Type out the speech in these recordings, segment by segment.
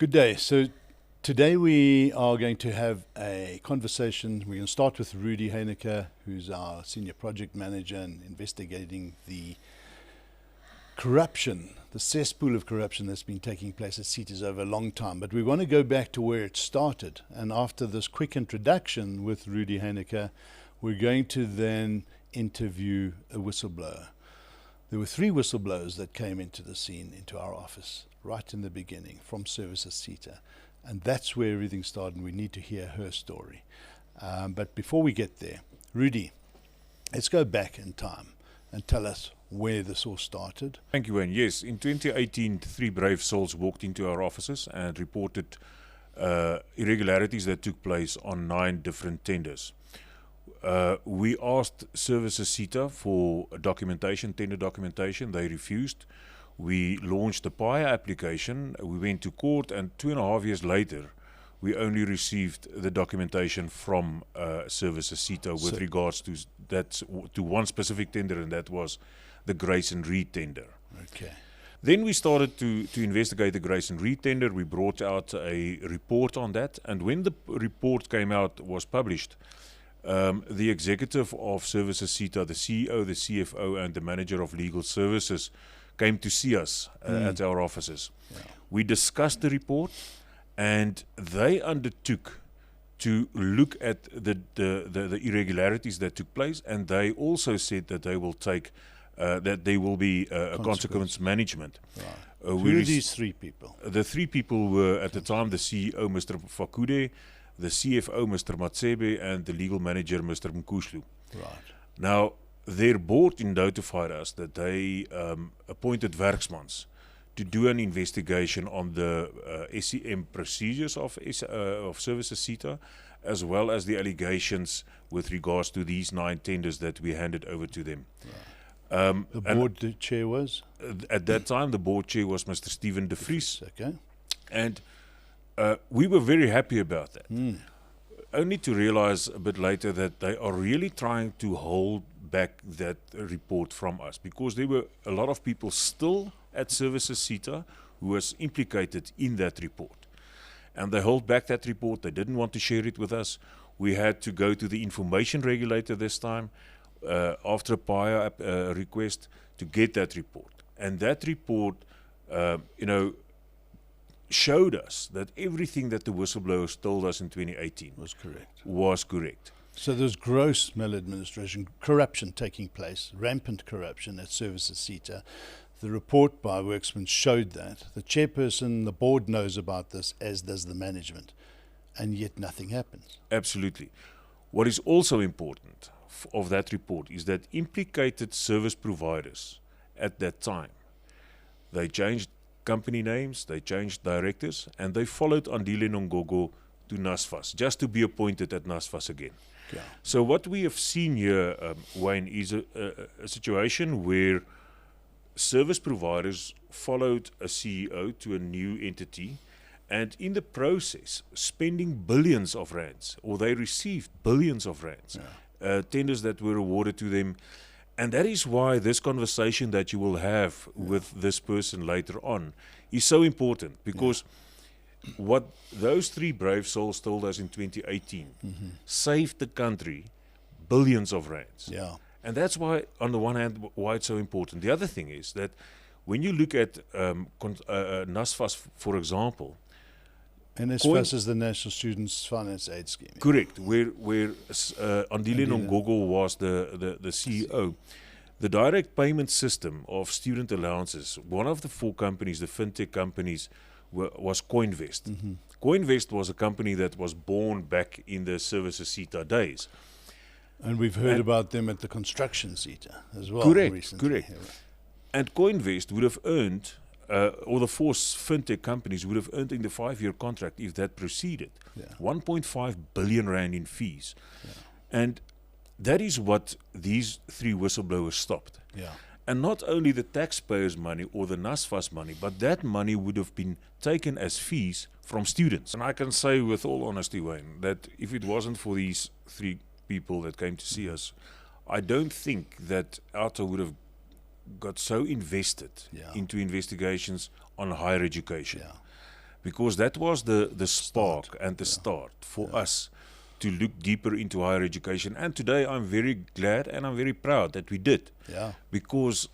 Good day. So today we are going to have a conversation. We're going to start with Rudy Heineke, who's our senior project manager and investigating the corruption, the cesspool of corruption that's been taking place at SETA over a long time. But we want to go back to where it started. And after this quick introduction with Rudy Heineke, we're going to then interview a whistleblower. There were 3 whistleblowers that came into the scene, into our office, right in the beginning, from Services SETA. And that's where everything started, and we need to hear her story. But before we get there, Rudy, let's go back in time and tell us where this all started. Thank you, Wayne. Yes, in 2018, 3 brave souls walked into our offices and reported irregularities that took place on 9 different tenders. We asked Services SETA for documentation, tender documentation. They refused. We launched a PIA application. We went to court, and 2.5 years later, we only received the documentation from Services SETA with regards to one specific tender, and that was the Grayson Reed tender. Okay. Then we started to investigate the Grayson Reed tender. We brought out a report on that, and when the report came out, was published, the executive of Services SETA, the CEO, the CFO, and the manager of legal services came to see us at our offices. Yeah. We discussed the report, and they undertook to look at the irregularities that took place, and they also said that they will take that there will be a consequence management. Right. Who are these 3 people? The 3 people were at the time the CEO, Mr. Fakude, the CFO, Mr. Matsebe, and the legal manager, Mr. Mkushlu. Right. Now, their board notified us that they appointed werksmans to do an investigation on the SEM procedures of Services SETA, as well as the allegations with regards to these 9 tenders that we handed over to them. Right. The board chair was? At that time, the board chair was Mr. Stephen de Vries. Okay. And we were very happy about that. Only to realize a bit later that they are really trying to hold back that report from us, because there were a lot of people still at Services SETA who was implicated in that report. And they hold back that report. They didn't want to share it with us. We had to go to the information regulator this time after a PIA request to get that report. And that report, showed us that everything that the whistleblowers told us in 2018 was correct. So there's gross maladministration, corruption taking place, rampant corruption at Services SETA. The report by Worksman showed that. The chairperson, the board knows about this, as does the management, and yet nothing happens. Absolutely. What is also important of that report is that implicated service providers at that time, they changed company names, they changed directors, and they followed Andile Nongogo to NASFAS, just to be appointed at NASFAS again. Yeah. So what we have seen here, Wayne, is a situation where service providers followed a CEO to a new entity, and in the process, spending billions of rands, or they received billions of rands, tenders that were awarded to them. And that is why this conversation that you will have with this person later on is so important, because what those 3 brave souls told us in 2018 saved the country billions of rands. Yeah. And that's why, on the one hand, why it's so important. The other thing is that when you look at NASFAS, for example, NSFAS is the National Students Finance Aid Scheme. Correct, where Andile Nongogo was the CEO. The direct payment system of student allowances, one of the 4 companies, the fintech companies, was CoinVest. CoinVest was a company that was born back in the Services SETA days. And we've heard about them at the construction SETA as well. Correct. And CoinVest would have earned, or the 4 fintech companies would have earned in the 5-year contract, if that proceeded, 1.5 billion rand in fees. And that is what these 3 whistleblowers stopped. And not only the taxpayers' money or the NASFAS money, but that money would have been taken as fees from students. And I can say with all honesty, Wayne, that if it wasn't for these 3 people that came to see us, I don't think that OUTA would have got so invested into investigations on higher education. because that was the spark and the start for us to look deeper into higher education. And today I'm very glad and I'm very proud that we did, because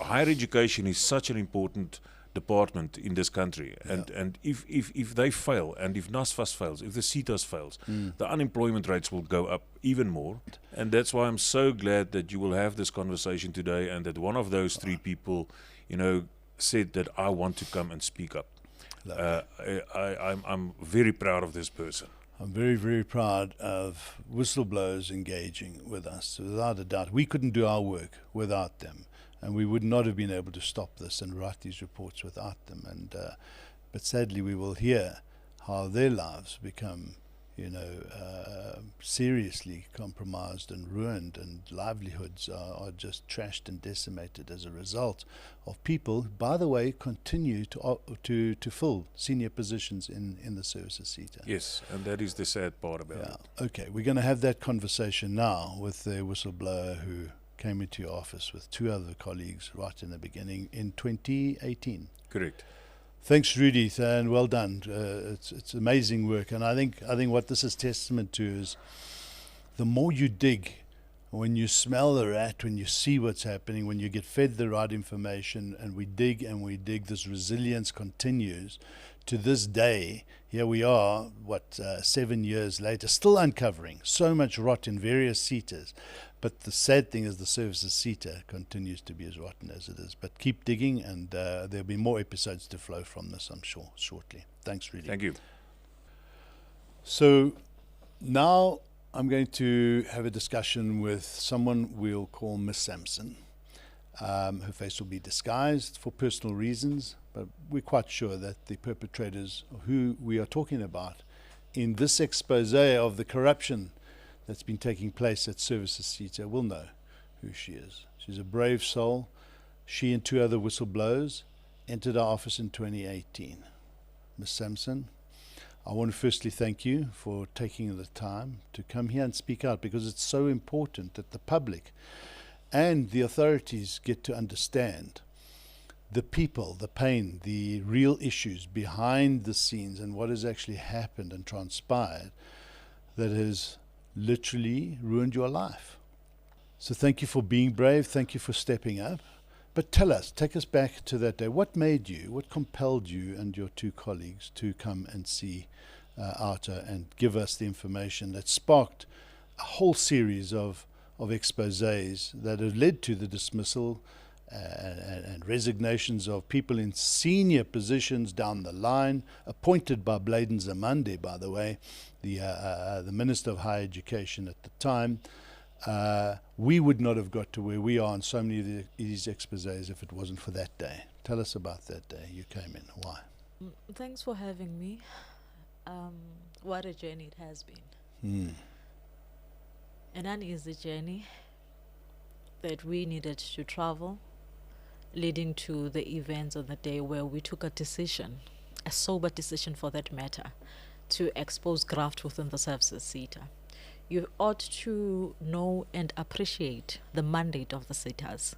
higher education is such an important department in this country, and if they fail, and if NSFAS fails, if the SETAs fails, the unemployment rates will go up even more. And that's why I'm so glad that you will have this conversation today, and that one of those three people, said that I want to come and speak up. I'm very proud of this person. I'm very, very proud of whistleblowers engaging with us. Without a doubt, we couldn't do our work without them. And we would not have been able to stop this and write these reports without them. And but sadly, we will hear how their lives become, seriously compromised and ruined, and livelihoods are just trashed and decimated as a result of people who, by the way, continue to fill senior positions in the Services SETA. Yes, and that is the sad part about it. Okay, we're going to have that conversation now with the whistleblower who came into your office with two other colleagues right in the beginning in 2018. Correct. Thanks, Rudy, and well done. It's amazing work, and I think what this is testament to is the more you dig, when you smell the rat, when you see what's happening, when you get fed the right information, and we dig, this resilience continues to this day. Here we are, 7 years later, still uncovering so much rot in various SETAs. But the sad thing is the Services SETA continues to be as rotten as it is. But keep digging, and there'll be more episodes to flow from this, I'm sure, shortly. Thanks, Rudy. Thank you. So now I'm going to have a discussion with someone we'll call Miss Samson. Her face will be disguised for personal reasons, but we're quite sure that the perpetrators who we are talking about in this expose of the corruption that's been taking place at Services SETA will know who she is. She's a brave soul. She and two other whistleblowers entered our office in 2018. Ms. Samson, I want to firstly thank you for taking the time to come here and speak out, because it's so important that the public and the authorities get to understand the people, the pain, the real issues behind the scenes, and what has actually happened and transpired that has literally ruined your life. So thank you for being brave. Thank you for stepping up. But take us back to that day. What compelled you and your two colleagues to come and see OUTA and give us the information that sparked a whole series of exposés that have led to the dismissal and resignations of people in senior positions down the line, appointed by Bladen Zamande, by the way, the Minister of Higher Education at the time. We would not have got to where we are in so many of these exposés if it wasn't for that day. Tell us about that day you came in. Why? Thanks for having me. What a journey it has been. An uneasy journey that we needed to travel, leading to the events on the day where we took a decision, a sober decision for that matter, to expose graft within the Services SETA. You ought to know and appreciate the mandate of the SETAs.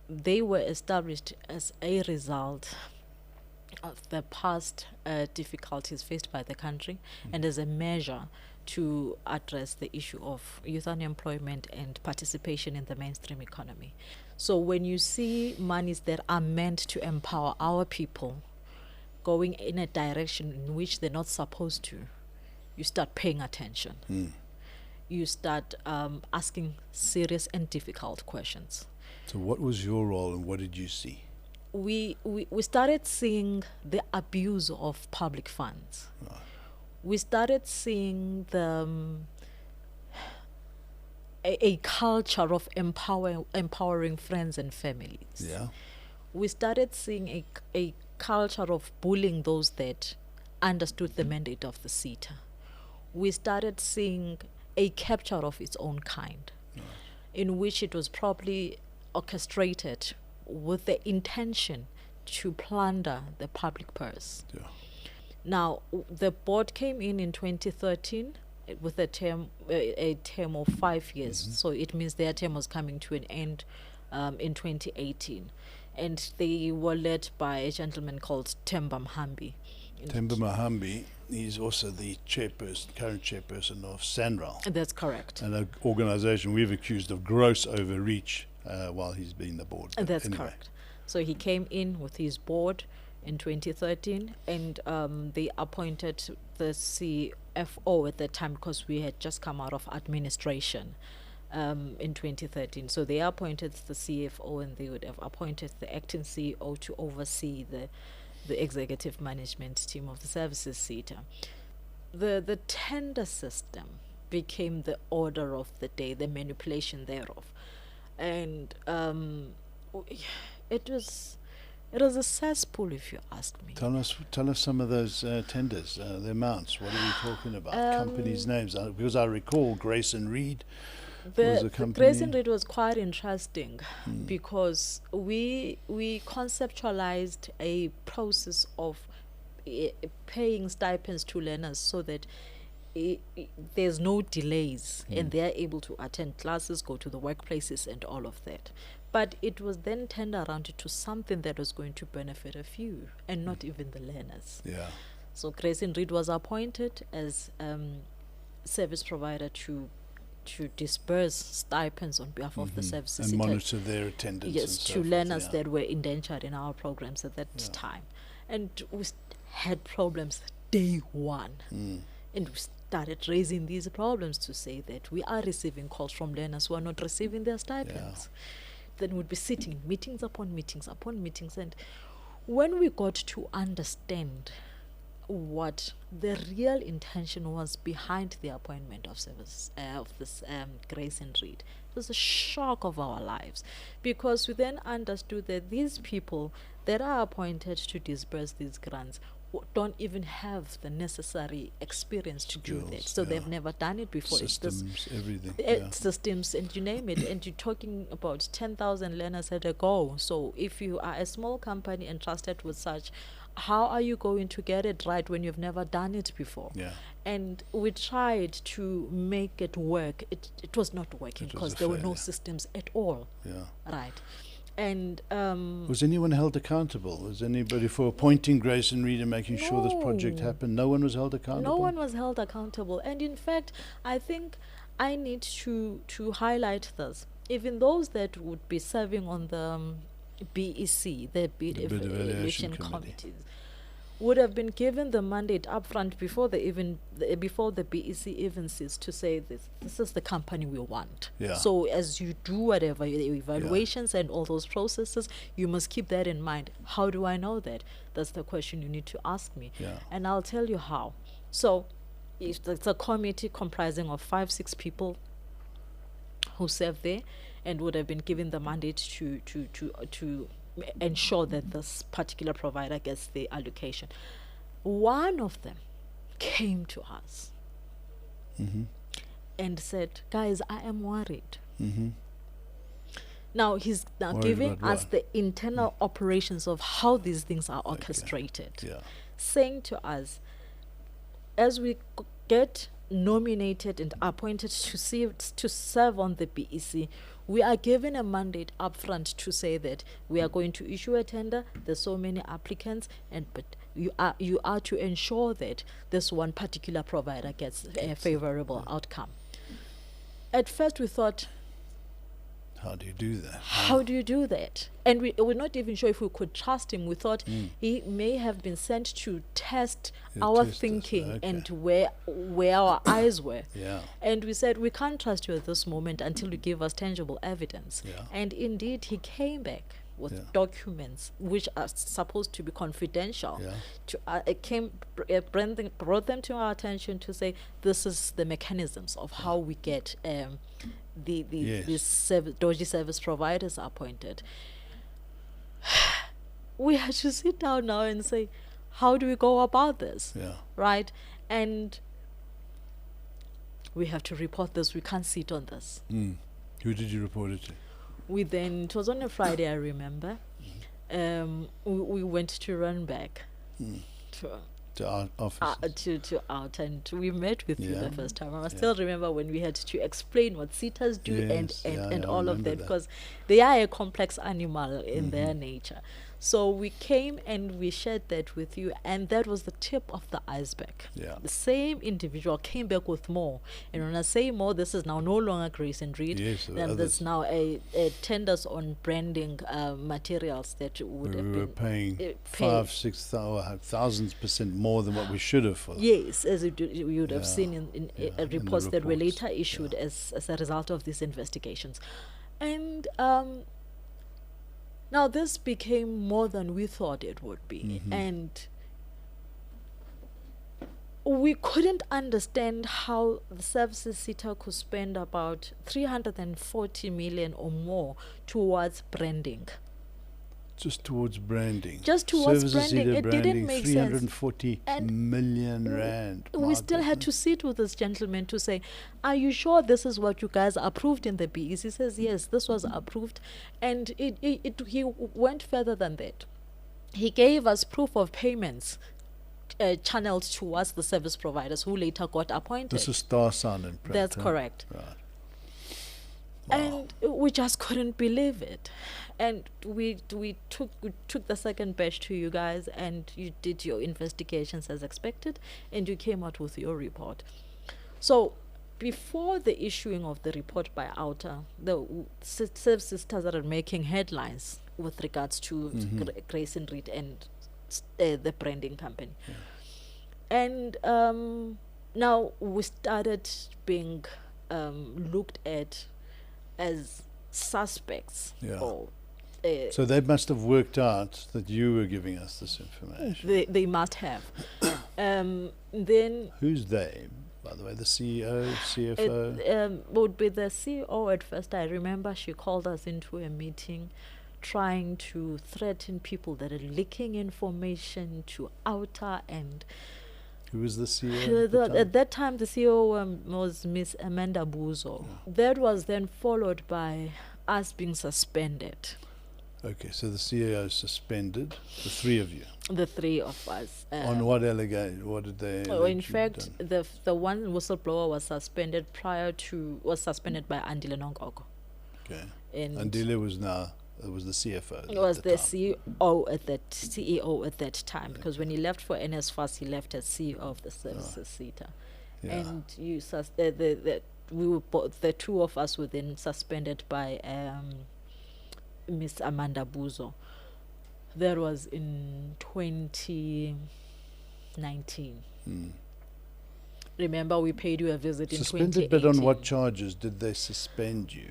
They were established as a result of the past difficulties faced by the country, and as a measure to address the issue of youth unemployment and participation in the mainstream economy. So when you see monies that are meant to empower our people going in a direction in which they're not supposed to, you start paying attention. You start asking serious and difficult questions. So what was your role and what did you see? We started seeing the abuse of public funds. Right. We started seeing a culture of empowering friends and families. Yeah. We started seeing a culture of bullying those that understood the mandate of the SETA. We started seeing a capture of its own kind, in which it was probably orchestrated with the intention to plunder the public purse. Yeah. Now, the board came in 2013 with a term of 5 years. So it means their term was coming to an end in 2018. and they were led by a gentleman called Themba Mhambi. Themba Mhambi, he's also the current chairperson of SANRAL, That's correct. an organisation we've accused of gross overreach while he's been the board. But That's anyway. correct. So he came in with his board in 2013, and they appointed the CFO at that time, because we had just come out of administration in 2013. So they appointed the CFO, and they would have appointed the acting CEO to oversee the executive management team of the Services SETA. The tender system became the order of the day, the manipulation thereof. And it was a cesspool, if you ask me. Tell us some of those tenders, the amounts. What are we talking about? Companies' names, because I recall Grayson Reed was a company. Grayson Reed was quite interesting because we conceptualized a process of paying stipends to learners so that there's no delays and they're able to attend classes, go to the workplaces, and all of that. But it was then turned around to something that was going to benefit a few and not even the learners. Yeah. So Grayson Reed was appointed as service provider to disperse stipends on behalf of the services And SETA. monitor their attendance. Yes, and so to forth, learners yeah. that were indentured in our programs at that time. And we had problems day one. And we started raising these problems to say that we are receiving calls from learners who are not receiving their stipends. Then we'd be sitting in meetings upon meetings upon meetings. And when we got to understand what the real intention was behind the appointment of this Grayson Reed, it was a shock of our lives, because we then understood that these people that are appointed to disburse these grants don't even have the necessary experience to do that. So they've never done it before. Systems, everything. Systems, and you name it. And you're talking about 10,000 learners at a go. So if you are a small company entrusted with such, how are you going to get it right when you've never done it before? Yeah. And we tried to make it work. It was not working because there were no systems at all. Yeah. Right. And was anyone held accountable? Was anybody for appointing Grayson Reed and making sure this project happened? No one was held accountable? No one was held accountable. And in fact, I think I need to highlight this. Even those that would be serving on the BEC, the Bid Evaluation Committees, would have been given the mandate upfront before the BEC even ceased to say this is the company we want. Yeah. So as you do whatever your evaluations and all those processes, you must keep that in mind. How do I know that? That's the question you need to ask me. Yeah. And I'll tell you how. So it's a committee comprising of 5-6 people who serve there and would have been given the mandate to ensure that this particular provider gets the allocation. One of them came to us and said, guys, I am worried. Now he's Worried giving about us what? the internal operations of how these things are orchestrated, Yeah. saying to us, as we get nominated and appointed to serve on the BEC, we are given a mandate upfront to say that we are going to issue a tender. There's so many applicants, but you are to ensure that this one particular provider gets a favorable outcome. At first, we thought, How do you do that? how do you do that? And we're not even sure if we could trust him. We thought he may have been sent to test our test us, thinking okay. and where our eyes were. Yeah. And we said, we can't trust you at this moment until you give us tangible evidence. Yeah. And indeed, he came back with Yeah. documents which are supposed to be confidential. Yeah. To brought them to our attention to say, this is the mechanisms of how we get these dodgy service providers appointed. We had to sit down now and say, how do we go about this? Yeah. Right? And we have to report this. We can't sit on this. Who did you report it to? It was on a Friday, I remember. We went to run back to our offices. to out, and we met with you Yeah. the first time. I Yeah. still remember when we had to explain what SETAs do Yes, and I all of remember that, that. because they are a complex animal in their nature. So we came and we shared that with you, and that was the tip of the iceberg. Yeah. The same individual came back with more, and when I say more, this is now no longer Grayson Reed. Yes, there were Then there's others. now a tenders on branding materials that would We have were been paying pay- 5,000% more than what we should have for. Yes, as you would have Yeah, seen in yeah, in the reports that were reports, later issued as a result of these investigations. And now this became more than we thought it would be. And we couldn't understand how the Services SETA could spend about 340 million or more towards branding. Just towards branding. Just towards Services branding. SETA It didn't branding, make sense. 340 And million rand. we My still had to goodness. sit with this gentleman to say, are you sure this is what you guys approved in the BEs? He says, yes, this was approved. And he went further than that. He gave us proof of payments channeled towards the service providers who later got appointed. This is Star Sound and Print. That's huh? correct. Right. And we just couldn't believe it. And we took the second batch to you guys, and you did your investigations as expected, and you came out with your report. So before the issuing of the report by OUTA, the services started making headlines with regards to Grayson Reed and the branding company. And now we started being looked at as suspects. Yeah. Or So they must have worked out that you were giving us this information. they must have. Then Who's they, by the way? The CEO, CFO? it would be the CEO at first. I remember she called us into a meeting trying to threaten people that are leaking information to OUTA, and Who was the CEO? At the time? at that time the CEO was Miss Amanda Buzo. That was then followed by us being suspended, Okay, so the CEO is suspended, the three of you. the three of us. On what allegation? What did they? Oh, in allege you'd fact, done? the one whistleblower was suspended was suspended by Andile Nongogo. Okay. And Andile was the CFO. it was at the time. CEO at that time, because when he left for NSFAS, he left as CEO of the Services SETA. Yeah. And we were the two of us were then suspended by Miss Amanda Buzo. That was in 2019. Remember, we paid you a visit in Suspended, 2018. but on what charges did they suspend you?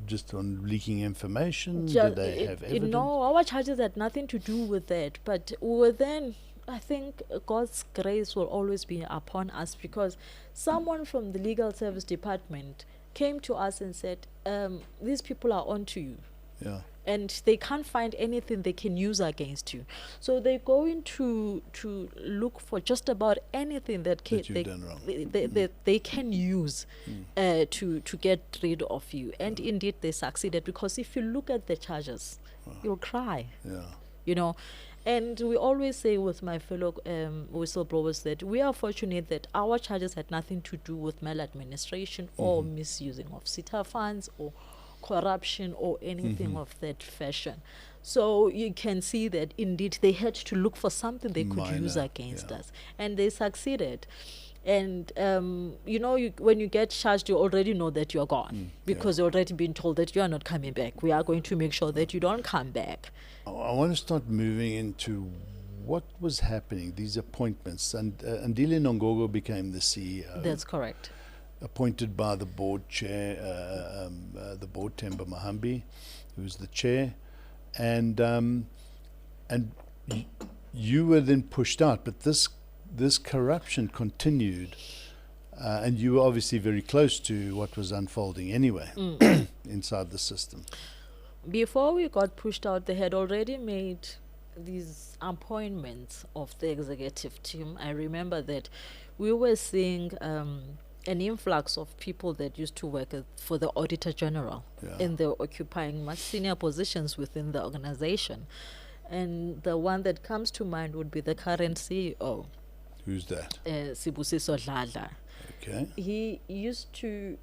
Just on leaking information? Did they have evidence? No, our charges had nothing to do with that. But we were then, I think God's grace will always be upon us, because someone from the legal service department came to us and said, these people are onto you. Yeah. And they can't find anything they can use against you. So they're going to look for just about anything that That you've done wrong. they can use to get rid of you. And indeed they succeeded, because if you look at the charges, you'll cry, Yeah. you know. And we always say with my fellow whistleblowers that we are fortunate that our charges had nothing to do with maladministration or misusing of SETA funds or corruption or anything of that fashion. So you can see that indeed they had to look for something they could use Minor, against yeah. us, and they succeeded. And when you get charged, you already know that you're gone, because you've already been told that you are not coming back. We are going to make sure that you don't come back. I want to start moving into what was happening, these appointments. And Andile Nongogo became the CEO. That's correct. Appointed by the board chair, the board Temba Mahambi, who was the chair, and you were then pushed out. But this corruption continued, and you were obviously very close to what was unfolding anyway inside the system. Before we got pushed out, they had already made these appointments of the executive team. I remember that we were seeing an influx of people that used to work for the Auditor General, Yeah. and they were occupying much senior positions within the organization. And the one that comes to mind would be the current CEO, Who's that? Sibusiso Dladla. Okay. He used to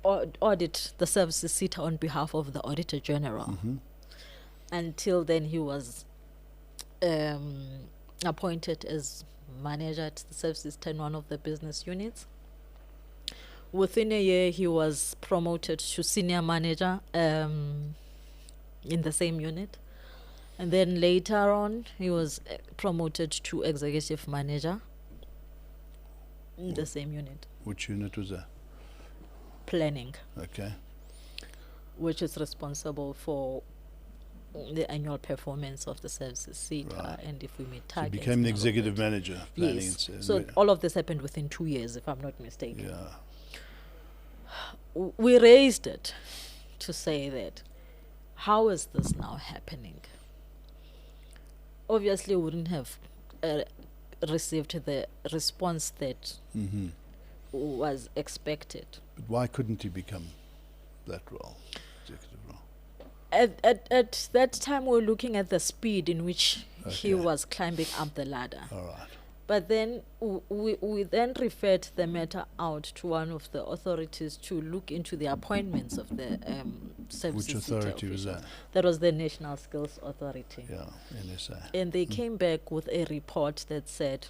audit the Services SETA on behalf of the Auditor General. Mm-hmm. Until then, he was appointed as manager at the Services 10, one of the business units. Within a year, he was promoted to senior manager in the same unit. And then later on, he was promoted to executive manager in the same unit. Which unit was that? Planning, Okay. which is responsible for the annual performance of the Services SETA, Right. and if we meet So he targets. became the and all of executive that. manager. Planning Yes. and So all of this happened within 2 years, if I'm not mistaken. yeah. We raised it to say that how is this now happening? Obviously, we wouldn't have received the response that Mm-hmm. was expected. But why couldn't he become that role, executive role? At that time, we were looking at the speed in which he Okay. was climbing up the ladder. All right. But then we then referred the matter out to one of the authorities to look into the appointments of the Services Which SETA authority was officials. that? That was the National Skills Authority. Yeah, NSA. And they came back with a report that said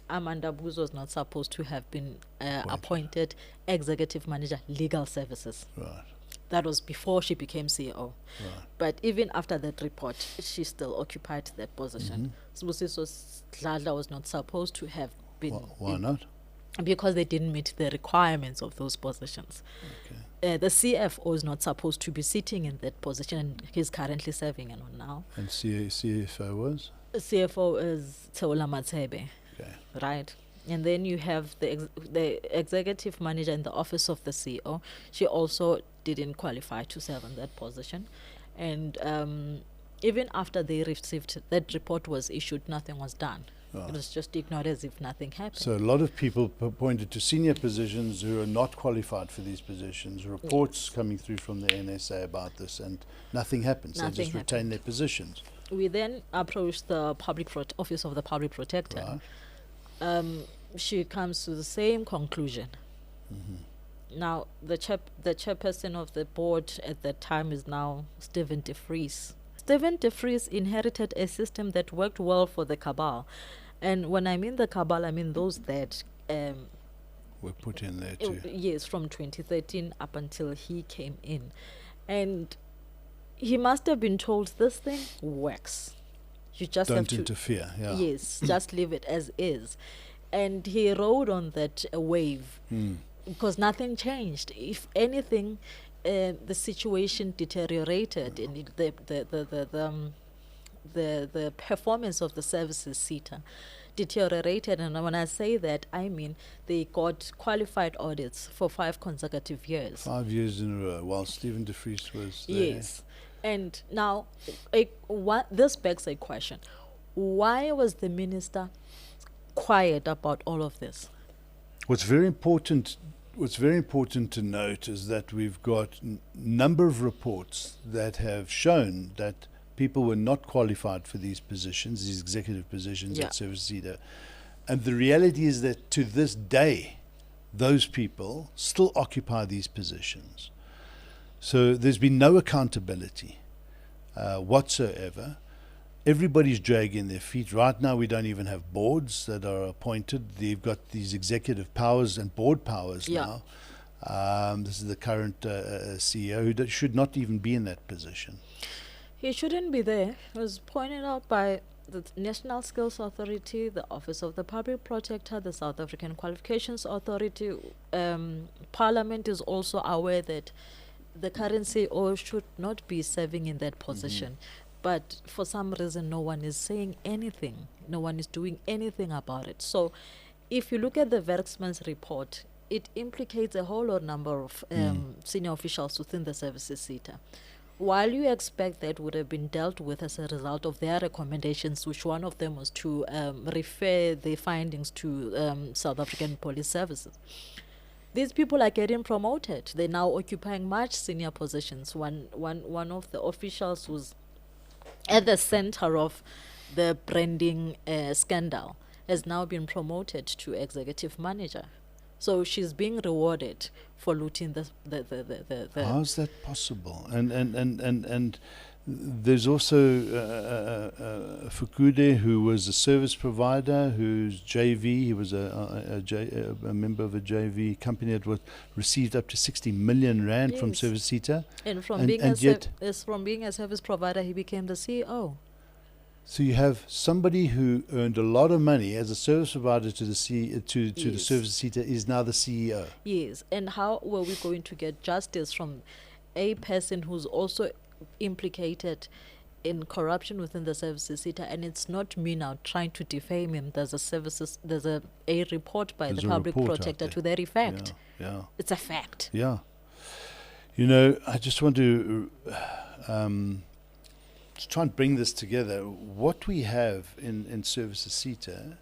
Amanda Booz was not supposed to have been appointed executive manager, legal services. Right. That was before she became CEO. Right. But even after that report, she still occupied that position. Sibusiso Dladla was not supposed to have been. Why not? Because they didn't meet the requirements of those positions. Okay. The CFO is not supposed to be sitting in that position, and he's currently serving it on now. And CFO was? The CFO is Teola Matsebe, Okay. right? And then you have the executive manager in the office of the CEO. She also didn't qualify to serve in that position. And even after they received that report was issued, nothing was done. Right. It was just ignored as if nothing happened. So a lot of people pointed to senior positions who are not qualified for these positions, reports coming through from the NSA about this, and nothing happens. They Nothing just retain their positions. We then approached the Office of the Public Protector. Right. She comes to the same conclusion. Mm-hmm. Now, the chairperson of the board at that time is now Stephen de Vries. Stephen de Vries inherited a system that worked well for the cabal. And when I mean the cabal, I mean those that We're put in there too. yes, from 2013 up until he came in. And he must have been told this thing works. You just have Don't to interfere. Yeah. yes, just leave it as is. And he rode on that wave Mm. because nothing changed. If anything, the situation deteriorated, and the performance of the Services SETA deteriorated. And when I say that, I mean they got qualified audits for 5 consecutive years. 5 years in a row while Stephen de Vries was there. Yes. And now, this begs a question. Why was the minister quiet about all of this? What's very important to note is that we've got number of reports that have shown that people were not qualified for these positions, these executive positions Yeah. at Services SETA. And the reality is that to this day, those people still occupy these positions. So there's been no accountability whatsoever. Everybody's dragging their feet. Right now, we don't even have boards that are appointed. They've got these executive powers and board powers Yeah. now. This is the current CEO who should not even be in that position. He shouldn't be there. It was pointed out by the National Skills Authority, the Office of the Public Protector, the South African Qualifications Authority. Parliament is aware aware that the current CEO should not be serving in that position. But for some reason, no one is saying anything. No one is doing anything about it. So if you look at the Werksman's report, it implicates a whole number of senior officials within the Services SETA. While you expect that would have been dealt with as a result of their recommendations, which one of them was to refer the findings to South African Police Services. These people are getting promoted. They're now occupying much senior positions. One of the officials who's at the center of the branding scandal, has now been promoted to executive manager. So she's being rewarded for looting the How is that possible? And there's also Fukude, who was a service provider, whose JV, he was a member of a JV company that was received up to 60 million rand from Yes. Services SETA. and from and- being and a yet- from being a service provider, he became the CEO. So you have somebody who earned a lot of money as a service provider to the the Yes. Services SETA is now the CEO. Yes, and how were we going to get justice from a person who's also implicated in corruption within the Services SETA? And it's not me now trying to defame him. There's a report by There's the a public report out protector there. to that effect. Yeah. It's a fact. Yeah. You know, I just want to try and bring this together. What we have in Services SETA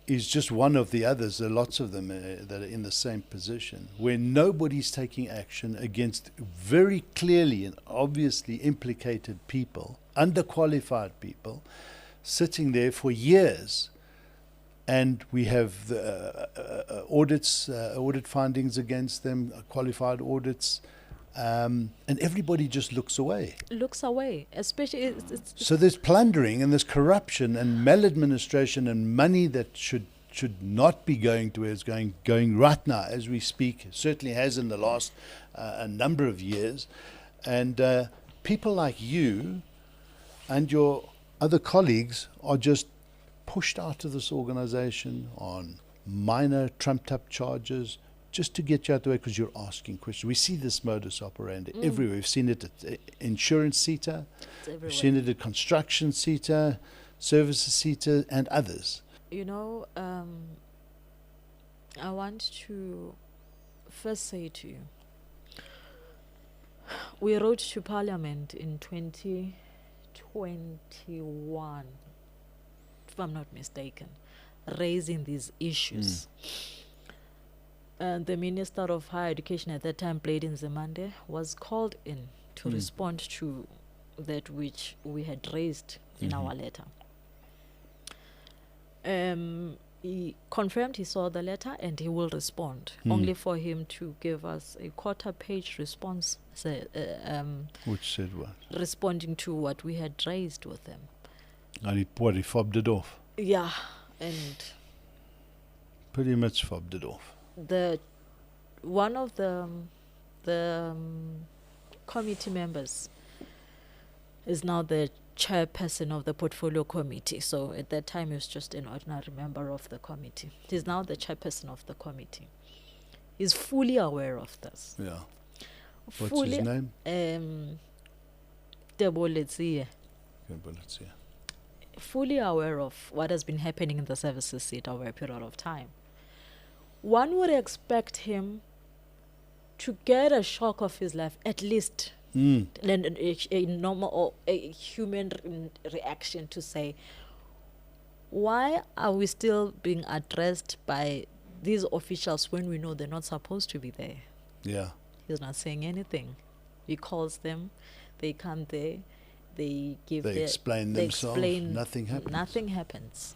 is just one of the others. There are lots of them that are in the same position, where nobody's taking action against very clearly and obviously implicated people, underqualified people, sitting there for years. And we have the audit findings against them, qualified audits, and everybody just looks away. Looks away, especially it's So there's plundering and there's corruption and maladministration and money that should not be going to where it's going right now as we speak. It certainly has in the last a number of years. And people like you and your other colleagues are just pushed out of this organization on minor trumped-up charges just to get you out of the way because you're asking questions. We see this modus operandi everywhere. We've seen it at insurance SETA, it's we've everywhere. seen it at construction SETA, services SETA, and others. You know, I want to first say to you, we wrote to Parliament in 2021, if I'm not mistaken, raising these issues. And the Minister of Higher Education at that time, Blade Zemande, was called in to respond to that which we had raised in our letter. He confirmed he saw the letter and he will respond, only for him to give us a quarter-page response, Which said what? responding to what we had raised with them. And he fobbed it off. Yeah, and Pretty much fobbed it off. one of the committee members is now the chairperson of the portfolio committee. So at that time he was just an ordinary member of the committee. He's now the chairperson of the committee. He's fully aware of this. Yeah. What's fully, his name? Debo Letsie, Okay, but let's see. fully aware of what has been happening in the Services SETA over a period of time. One would expect him to get a shock of his life, at least a normal or a human reaction to say, why are we still being addressed by these officials when we know they're not supposed to be there? Yeah. He's not saying anything. He calls them, they come there, they give They their, explain they themselves. explain, Nothing happens. Nothing happens.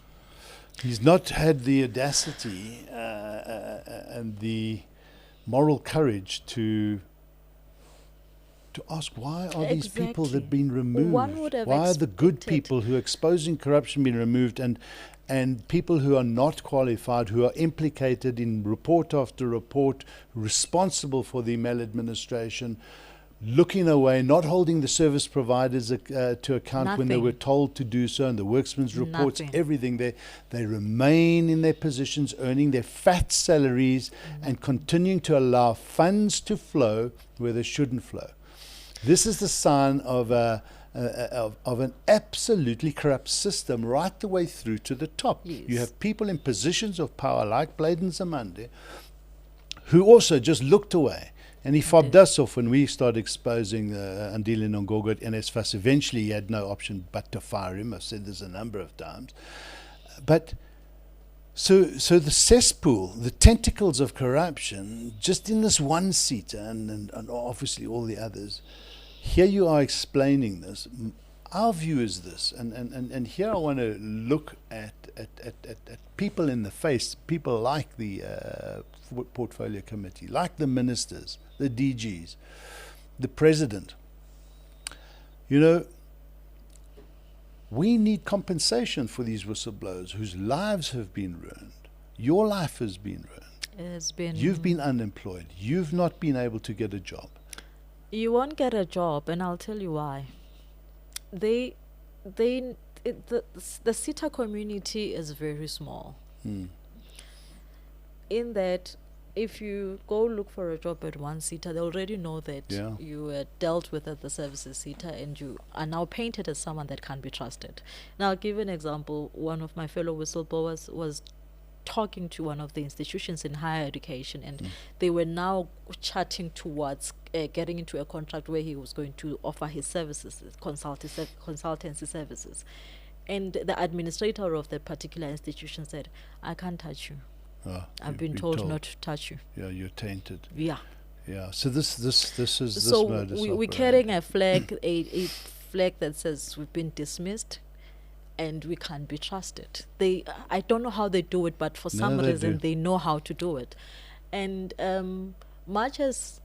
He's not had the audacity and the moral courage to ask, why are these people that have been removed? One would have Why are the good expected- people who are exposing corruption being removed, and people who are not qualified, who are implicated in report after report, responsible for the maladministration, looking away, not holding the service providers to account when they Nothing. were told to do so, and the worksmen's reports, Nothing. everything. They remain in their positions, earning their fat salaries, and continuing to allow funds to flow where they shouldn't flow. This is the sign of an absolutely corrupt system right the way through to the top. Yes. You have people in positions of power like Blade Zemande who also just looked away. And he fobbed us off when we started exposing Andile Nongogo at NSFAS. Eventually, he had no option but to fire him. I've said this a number of times. But so the cesspool, the tentacles of corruption, just in this one seat, and obviously all the others, here you are explaining this. our view is this, and here I want to look at people in the face, people like the portfolio committee, like the ministers, the DGs, the president. You know, we need compensation for these whistleblowers whose lives have been ruined. Your life has been ruined. You've been unemployed. You've not been able to get a job. You won't get a job, and I'll tell you why. The SETA community is very small. In that, if you go look for a job at one SETA, they already know that you were dealt with at the Services SETA, and you are now painted as someone that can't be trusted. Now, I'll give you an example. One of my fellow whistleblowers was talking to one of the institutions in higher education, and they were now chatting towards getting into a contract where he was going to offer his services, consultancy services. And the administrator of that particular institution said, "I can't touch you. I've been told not to touch you." Yeah, you're tainted. Yeah. Yeah. So this is so this modus we're operandi. carrying a flag, a flag that says we've been dismissed, and we can't be trusted. I don't know how they do it, but for some reason they know how to do it. And much as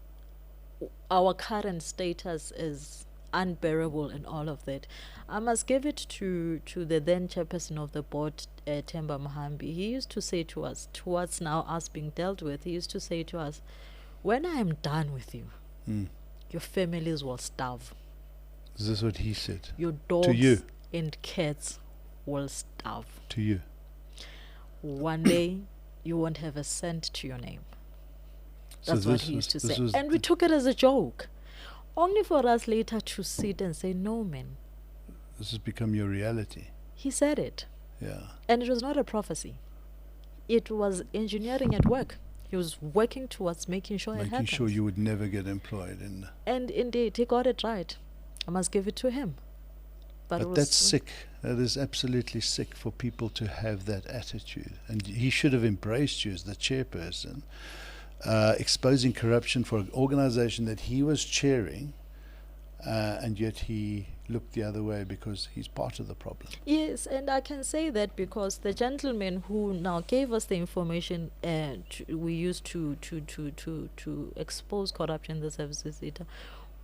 our current status is unbearable and all of that, I must give it to the then chairperson of the board, Themba Mohambi. He used to say to us, towards now us being dealt with, he used to say to us, "When I am done with you, your families will starve. Is this what he said? Your dogs to you? And cats will starve. To you? One day, you won't have a cent to your name." That's so what he used to say. And we took it as a joke, only for us later to sit and say, "No, man." This has become your reality. He said it. Yeah. And it was not a prophecy. It was engineering at work. He was working towards making sure it happens. Making sure you would never get employed. And indeed, he got it right. I must give it to him. But that's sick. That is absolutely sick for people to have that attitude. And he should have embraced you as the chairperson, exposing corruption for an organization that he was chairing, and yet he looked the other way because he's part of the problem. Yes, and I can say that because the gentleman who now gave us the information we used to expose corruption in the Services SETA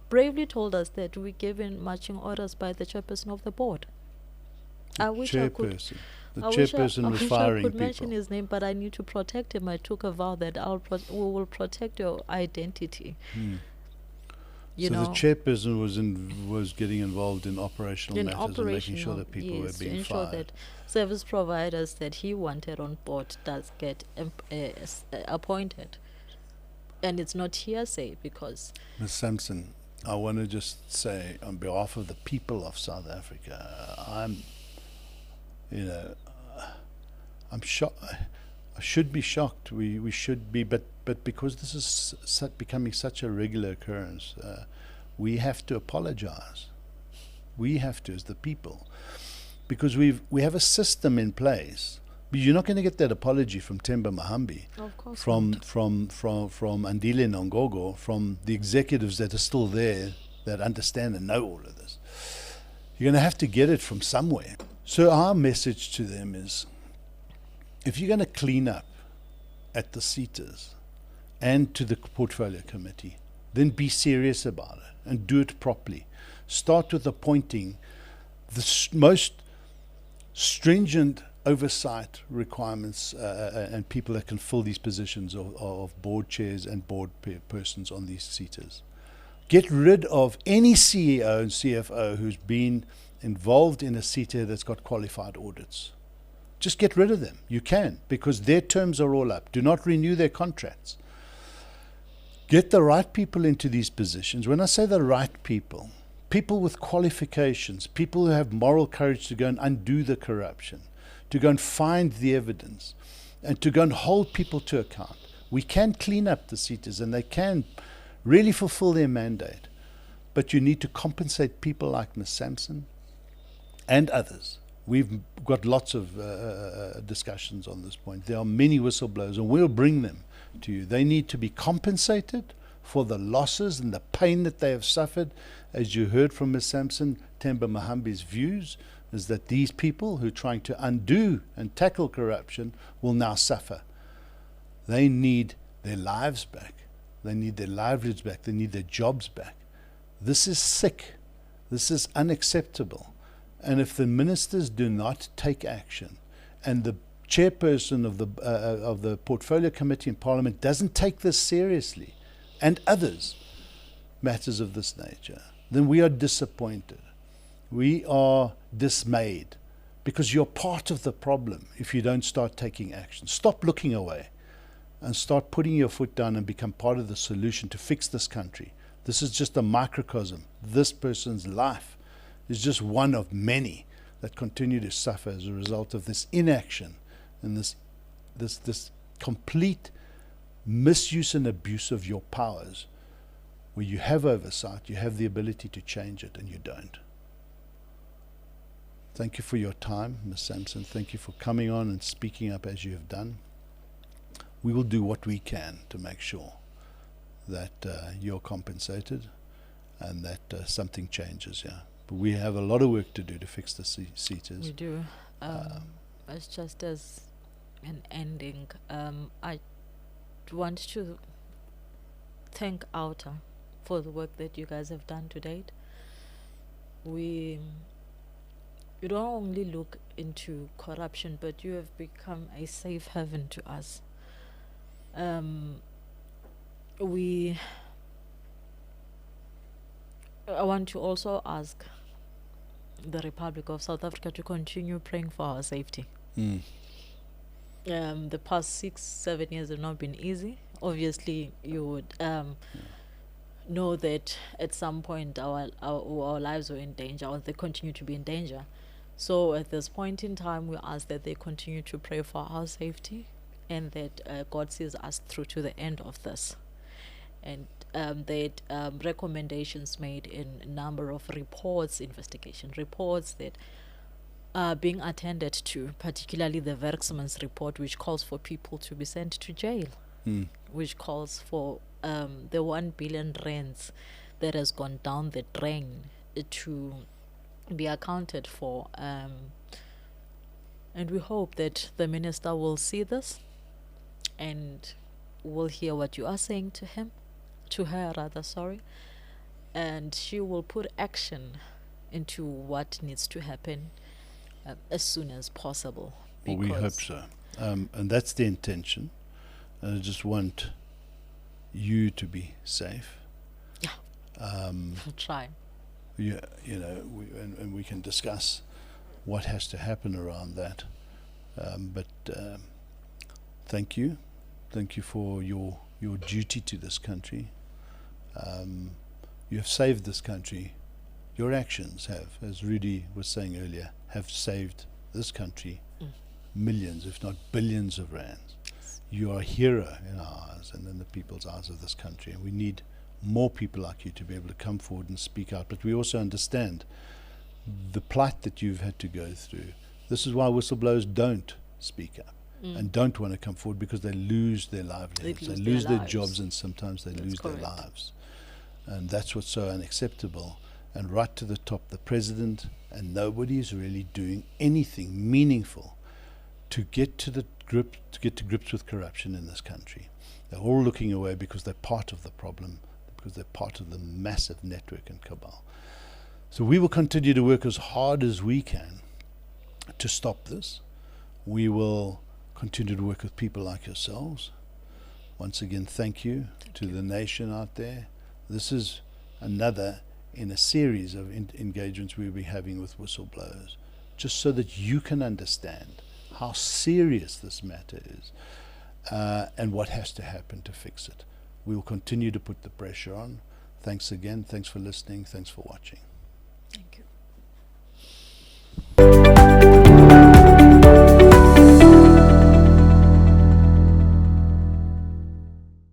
bravely told us that we given marching orders by the chairperson of the board. I wish I could. The chairperson was firing I could people. mention his name, but I need to protect him. I took a vow that we will protect your identity. You know, the chairperson was getting involved in operational matters and making sure that people were being to ensure fired. that service providers that he wanted on board does get appointed. And it's not hearsay because... Ms. Samson, I want to just say on behalf of the people of South Africa, I'm shocked. I should be shocked. We should be, but because this is becoming such a regular occurrence, we have to apologize. We have to, as the people, because we have a system in place. But you're not going to get that apology from Themba Mohambi, of course from not. from Andile Nongogo, from the executives that are still there that understand and know all of this. You're going to have to get it from somewhere. So our message to them is, if you're going to clean up at the SETAs and to the portfolio committee, then be serious about it and do it properly. Start with appointing the most stringent oversight requirements and people that can fill these positions of board chairs and board persons on these SETAs. Get rid of any CEO and CFO who's been involved in a SETA that's got qualified audits. Just get rid of them. You can, because their terms are all up. Do not renew their contracts. Get the right people into these positions. When I say the right people, people with qualifications, people who have moral courage to go and undo the corruption, to go and find the evidence, and to go and hold people to account. We can clean up the SETAs and they can really fulfill their mandate. But you need to compensate people like Ms. Samson and others. We've got lots of discussions on this point. There are many whistleblowers, and we'll bring them to you. They need to be compensated for the losses and the pain that they have suffered. As you heard from Ms. Samson, Themba Mahambi's views is that these people who are trying to undo and tackle corruption will now suffer. They need their lives back. They need their livelihoods back. They need their jobs back. This is sick. This is unacceptable. And if the ministers do not take action, and the chairperson of the Portfolio Committee in Parliament doesn't take this seriously, and others, matters of this nature, then we are disappointed. We are dismayed, because you're part of the problem if you don't start taking action. Stop looking away and start putting your foot down and become part of the solution to fix this country. This is just a microcosm. This person's life is just one of many that continue to suffer as a result of this inaction and this complete misuse and abuse of your powers, where you have oversight, you have the ability to change it, and you don't. Thank you for your time, Ms. Samson. Thank you for coming on and speaking up as you have done. We will do what we can to make sure that you're compensated and that something changes, yeah. But we have a lot of work to do to fix the SETAs. We do. It's just as an ending. I want to thank OUTA for the work that you guys have done to date. You don't only look into corruption, but you have become a safe haven to us. I want to also ask the Republic of South Africa to continue praying for our safety. The past 6-7 years have not been easy. Obviously, you would know that at some point our lives were in danger, or they continue to be in danger. So at this point in time, we ask that they continue to pray for our safety, and that God sees us through to the end of this. And that recommendations made in a number of reports, investigation reports that are being attended to, particularly the Werksman's report, which calls for people to be sent to jail, which calls for the 1 billion rands that has gone down the drain to be accounted for. And we hope that the minister will see this and will hear what you are saying to her, and she will put action into what needs to happen as soon as possible. Well, we hope so. And that's the intention. And I just want you to be safe. Yeah. We'll try. Yeah, and we can discuss what has to happen around that. But thank you. Thank you for your duty to this country. You have saved this country. Your actions have, as Rudy was saying earlier, have saved this country millions, if not billions of rands. You are a hero in our eyes and in the people's eyes of this country. And we need more people like you to be able to come forward and speak out. But we also understand the plight that you've had to go through. This is why whistleblowers don't speak up and don't want to come forward, because they lose their livelihoods, they lose their jobs, and sometimes they lose their lives. And that's what's so unacceptable. And right to the top, the president and nobody is really doing anything meaningful to get to grips with corruption in this country. They're all looking away because they're part of the problem, because they're part of the massive network and cabal. So we will continue to work as hard as we can to stop this. We will continue to work with people like yourselves. Once again, thank you to the nation out there. This is another in a series of engagements we'll be having with whistleblowers, just so that you can understand how serious this matter is and what has to happen to fix it. We will continue to put the pressure on. Thanks again. Thanks for listening. Thanks for watching. Thank you.